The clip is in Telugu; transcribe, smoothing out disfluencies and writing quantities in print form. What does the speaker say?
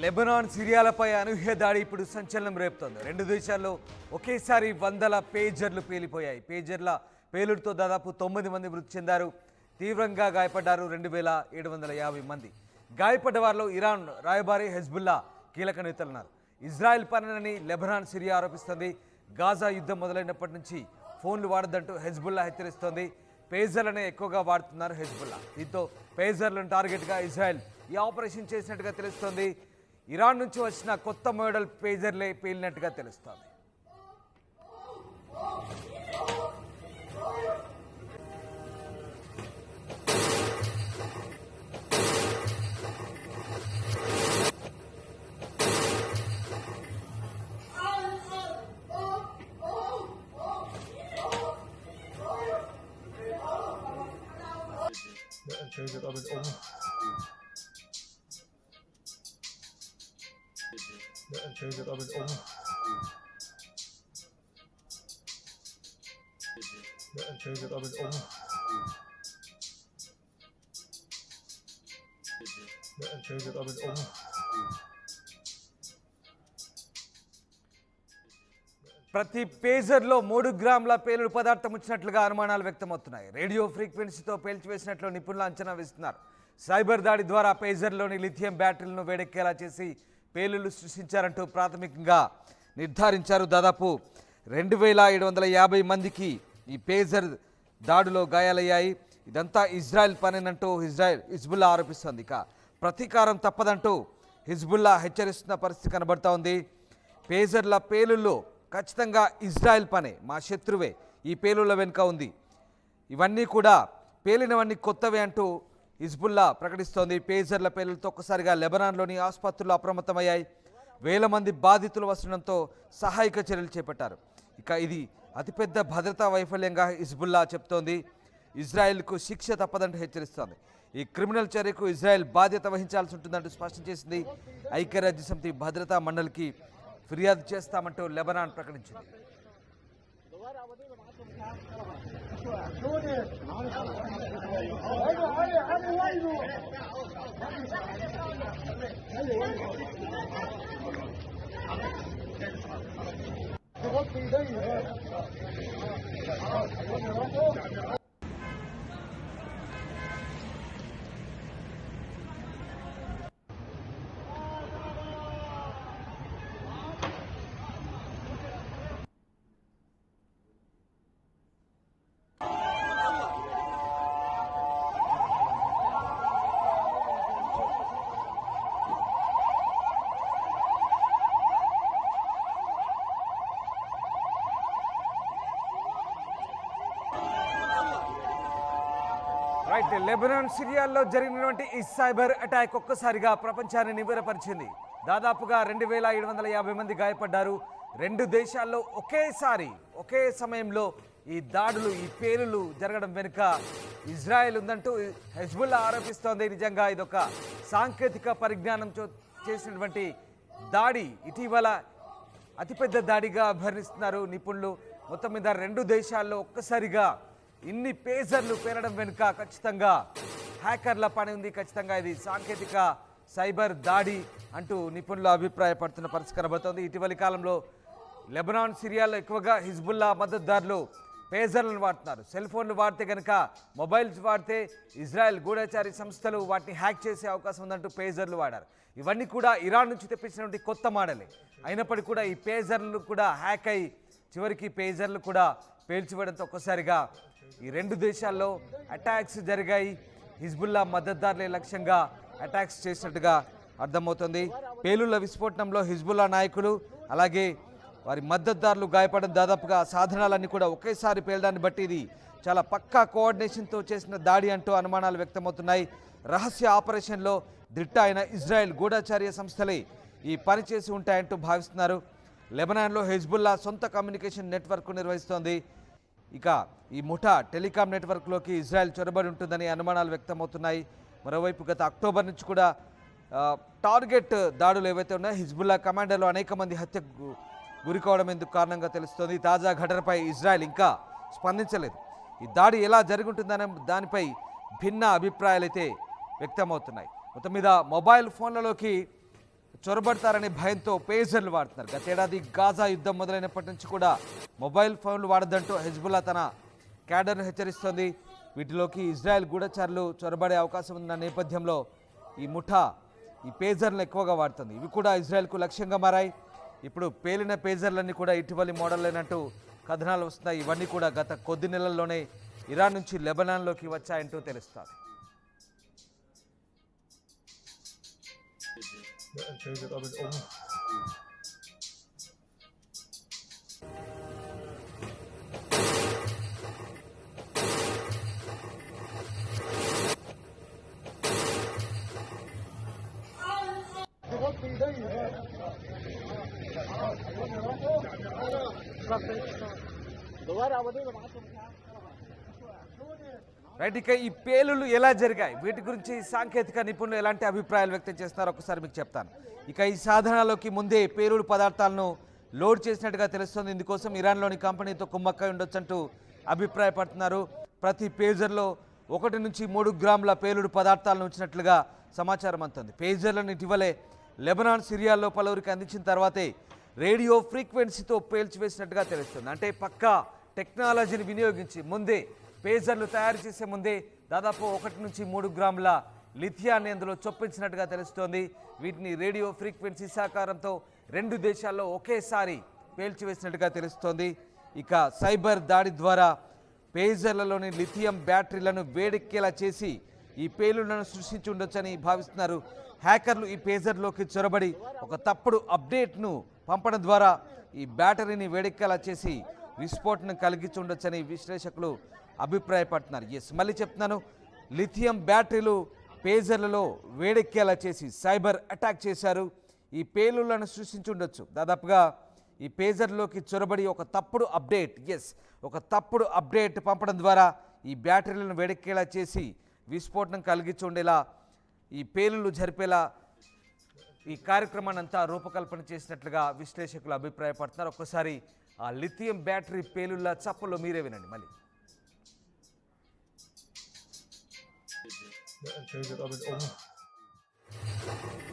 లెబనాన్ సిరియాలపై అనూహ్య దాడి ఇప్పుడు సంచలనం రేపుతోంది. రెండు దేశాల్లో ఒకేసారి వందల పేజర్లు పేలిపోయాయి. పేజర్ల పేలుడుతో దాదాపు 9 మంది మృతి చెందారు, తీవ్రంగా గాయపడ్డారు 2750 మంది. గాయపడ్డ వారిలో ఇరాన్ రాయబారి హెజ్బుల్లా కీలక నేతలున్నారు. ఇజ్రాయెల్ పనిని లెబనాన్ సిరియా ఆరోపిస్తోంది. గాజా యుద్ధం మొదలైనప్పటి నుంచి ఫోన్లు వాడద్దంటూ హెజ్బుల్లా హెచ్చరిస్తోంది. పేజర్లనే ఎక్కువగా వాడుతున్నారు హెజ్బుల్లా. దీంతో పేజర్లను టార్గెట్గా ఇజ్రాయెల్ ఈ ఆపరేషన్ చేసినట్టుగా తెలుస్తోంది. ఇరాన్ నుంచి వచ్చిన కొత్త మోడల్ పేజర్లే పేలినట్టుగా తెలుస్తోంది. Entschuldigt aber Entschuldigt aber Entschuldigt aber Entschuldigt aber ప్రతి పేజర్లో 3 గ్రాముల పేలుడు పదార్థం వచ్చినట్లుగా అనుమానాలు వ్యక్తమవుతున్నాయి. రేడియో ఫ్రీక్వెన్సీతో పేల్చివేసినట్లు నిపుణులు అంచనా వేస్తున్నారు. సైబర్ దాడి ద్వారా పేజర్లోని లిథియం బ్యాటరీలను వేడెక్కేలా చేసి పేలుళ్లు సృష్టించారంటూ ప్రాథమికంగా నిర్ధారించారు. దాదాపు 2750 మందికి ఈ పేజర్ దాడిలో గాయాలయ్యాయి. ఇదంతా ఇజ్రాయెల్ పనేనంటూ హిజ్బుల్లా ఆరోపిస్తోంది. ఇక ప్రతీకారం తప్పదంటూ హిజ్బుల్లా హెచ్చరిస్తున్న పరిస్థితి కనబడతా ఉంది. పేజర్ల పేలుల్లో ఖచ్చితంగా ఇజ్రాయెల్ పనే, మా శత్రువే ఈ పేలుళ్ల వెనుక ఉంది, ఇవన్నీ కూడా పేలినవన్నీ కొత్తవే అంటూ హిజ్బుల్లా ప్రకటిస్తోంది. పేజర్ల పేలులతో ఒక్కసారిగా లెబనాన్లోని ఆసుపత్రులు అప్రమత్తమయ్యాయి. వేల మంది బాధితులు వస్తుండడంతో సహాయక చర్యలు చేపట్టారు. ఇక ఇది అతిపెద్ద భద్రతా వైఫల్యంగా హిజ్బుల్లా చెప్తోంది. ఇజ్రాయెల్కు శిక్ష తప్పదంటూ హెచ్చరిస్తోంది. ఈ క్రిమినల్ చర్యకు ఇజ్రాయెల్ బాధ్యత వహించాల్సి ఉంటుందంటూ స్పష్టం చేసింది. ఐక్యరాజ్యసమితి భద్రతా మండలికి ఫిర్యాదు చేస్తామంటూ లెబనాన్ ప్రకటించింది. రైట్, లెబనాన్ సిరియాల్లో జరిగినటువంటి ఈ సైబర్ అటాక్ ఒక్కసారిగా ప్రపంచాన్ని నివ్వెరపరిచింది. దాదాపుగా 2750 మంది గాయపడ్డారు. రెండు దేశాల్లో ఒకే సమయంలో ఈ దాడులు, ఈ పేలులు జరగడం వెనుక ఇజ్రాయెల్ ఉందంటూ హెజ్బుల్లా ఆరోపిస్తోంది. నిజంగా ఇదొక సాంకేతిక పరిజ్ఞానంతో చేసినటువంటి దాడి, ఇటీవల అతిపెద్ద దాడిగా అభివర్ణిస్తున్నారు నిపుణులు. మొత్తం మీద రెండు దేశాల్లో ఒక్కసారిగా ఇన్ని పేజర్లు పేలడం వెనుక ఖచ్చితంగా హ్యాకర్ల పని ఉంది. ఖచ్చితంగా ఇది సాంకేతిక సైబర్ దాడి అంటూ నిపుణులు అభిప్రాయపడుతున్న పరిస్థితి కనబడుతోంది. ఇటీవలి కాలంలో లెబనాన్ సిరియాలో ఎక్కువగా హిజ్బుల్లా మద్దతుదారులు పేజర్లను వాడుతున్నారు. సెల్ ఫోన్లు వాడితే కనుక, మొబైల్స్ వాడితే ఇజ్రాయెల్ గూఢచారి సంస్థలు వాటిని హ్యాక్ చేసే అవకాశం ఉందంటూ పేజర్లు వాడారు. ఇవన్నీ కూడా ఇరాన్ నుంచి తెప్పించినటువంటి కొత్త మోడలే. అయినప్పటికీ కూడా ఈ పేజర్లు కూడా హ్యాక్ అయ్యి చివరికి పేజర్లు కూడా పేల్చివేయడంతో ఒక్కసారిగా ఈ రెండు దేశాల్లో అటాక్స్ జరిగాయి. హిజ్బుల్లా మద్దతుదారులే లక్ష్యంగా అటాక్స్ చేసినట్టుగా అర్థమవుతుంది. పేలుళ్ల విస్ఫోటనంలో హిజ్బుల్లా నాయకులు అలాగే వారి మద్దతుదారులు గాయపడడం, దాదాపుగా సాధనాలన్నీ కూడా ఒకేసారి పేలడాన్ని బట్టి ఇది చాలా పక్కా కోఆర్డినేషన్తో చేసిన దాడి అంటూ అనుమానాలు వ్యక్తమవుతున్నాయి. రహస్య ఆపరేషన్లో దిట్ట అయిన ఇజ్రాయెల్ గూఢచార్య సంస్థలే ఈ పని చేసి ఉంటాయంటూ భావిస్తున్నారు. లెబనాన్లో హెజ్బుల్లా సొంత కమ్యూనికేషన్ నెట్వర్క్ నిర్వహిస్తోంది. ఇక ఈ ముఠా టెలికాం నెట్వర్క్లోకి ఇజ్రాయెల్ చొరబడి ఉంటుందని అనుమానాలు వ్యక్తమవుతున్నాయి. మరోవైపు గత అక్టోబర్ నుంచి కూడా టార్గెట్ దాడులు ఏవైతే ఉన్నాయో హిజ్బుల్లా కమాండర్లు అనేక మంది హత్యకు గురికావడం ఎందుకు కారణంగా తెలుస్తోంది. తాజా ఘటనపై ఇజ్రాయెల్ ఇంకా స్పందించలేదు. ఈ దాడి ఎలా జరుగుతుందనే దానిపై భిన్న అభిప్రాయాలైతే వ్యక్తమవుతున్నాయి. మొత్తం మీద మొబైల్ ఫోన్లలోకి చొరబడతారనే భయంతో పేజర్లు వాడుతున్నారు. గతేడాది గాజా యుద్ధం మొదలైనప్పటి నుంచి కూడా మొబైల్ ఫోన్లు వాడద్దంటూ హెజ్బుల్లా తన క్యాడర్ను హెచ్చరిస్తోంది. వీటిలోకి ఇజ్రాయెల్ గూఢచారులు చొరబడే అవకాశం ఉన్న నేపథ్యంలో ఈ ముఠా ఈ పేజర్లను ఎక్కువగా వాడుతుంది. ఇవి కూడా ఇజ్రాయెల్కు లక్ష్యంగా మారాయి. ఇప్పుడు పేలిన పేజర్లన్నీ కూడా ఇటీవలి మోడల్లేనంటూ కథనాలు వస్తున్నాయి. ఇవన్నీ కూడా గత కొద్ది నెలల్లోనే ఇరాన్ నుంచి లెబనాన్లోకి వచ్చాయంటూ తెలుస్తారు. En Taser damit um. Right, ఇక ఈ పేలులు ఎలా జరిగాయి, వీటి గురించి సాంకేతిక నిపుణులు ఎలాంటి అభిప్రాయాలు వ్యక్తం చేస్తున్నారో ఒకసారి మీకు చెప్తాను. ఇక ఈ సాధనాల్లోకి ముందే పేలుడు పదార్థాలను లోడ్ చేసినట్టుగా తెలుస్తుంది. ఇందుకోసం ఇరాన్లోని కంపెనీతో కుమ్మక్కై ఉండొచ్చంటూ అభిప్రాయపడుతున్నారు. ప్రతి పేజర్లో 1 నుంచి 3 గ్రాముల పేలుడు పదార్థాలను ఉంచినట్లుగా సమాచారం అందుతుంది. పేజర్లను ఇటీవలే లెబనాన్, సిరియాల్లో పలువురికి అందించిన తర్వాతే రేడియో ఫ్రీక్వెన్సీతో పేల్చివేసినట్టుగా తెలుస్తుంది. అంటే పక్కా టెక్నాలజీని వినియోగించి ముందే పేజర్లు తయారు చేసే ముందే దాదాపు 1 నుంచి 3 గ్రాముల లిథియాన్ని అందులో చొప్పించినట్టుగా తెలుస్తోంది. వీటిని రేడియో ఫ్రీక్వెన్సీ సహకారంతో 2 దేశాల్లో ఒకేసారి పేల్చివేసినట్టుగా తెలుస్తోంది. ఇక సైబర్ దాడి ద్వారా పేజర్లలోని లిథియం బ్యాటరీలను వేడెక్కేలా చేసి ఈ పేలుళ్లను సృష్టించి ఉండొచ్చని భావిస్తున్నారు. హ్యాకర్లు ఈ పేజర్లోకి చొరబడి ఒక తప్పుడు అప్డేట్ను పంపడం ద్వారా ఈ బ్యాటరీని వేడెక్కేలా చేసి విస్ఫోటనం కలిగించి ఉండొచ్చని విశ్లేషకులు అభిప్రాయపడుతున్నారు. మళ్ళీ చెప్తున్నాను, లిథియం బ్యాటరీలు పేజర్లలో వేడెక్కేలా చేసి సైబర్ అటాక్ చేశారు. ఈ పేలుళ్లను సృష్టించి ఉండొచ్చు. దాదాపుగా ఈ పేజర్లోకి చొరబడి ఒక తప్పుడు అప్డేట్ పంపడం ద్వారా ఈ బ్యాటరీలను వేడెక్కేలా చేసి విస్ఫోటనం కలిగించి ఉండేలా ఈ పేలుళ్లు జరిపేలా ఈ కార్యక్రమాన్ని అంతా రూపకల్పన చేసినట్లుగా విశ్లేషకులు అభిప్రాయపడుతున్నారు. ఒక్కసారి ఆ లిథియం బ్యాటరీ పేలుళ్ల చప్పుల్లో మీరే వినండి మళ్ళీ. En Taser damit um.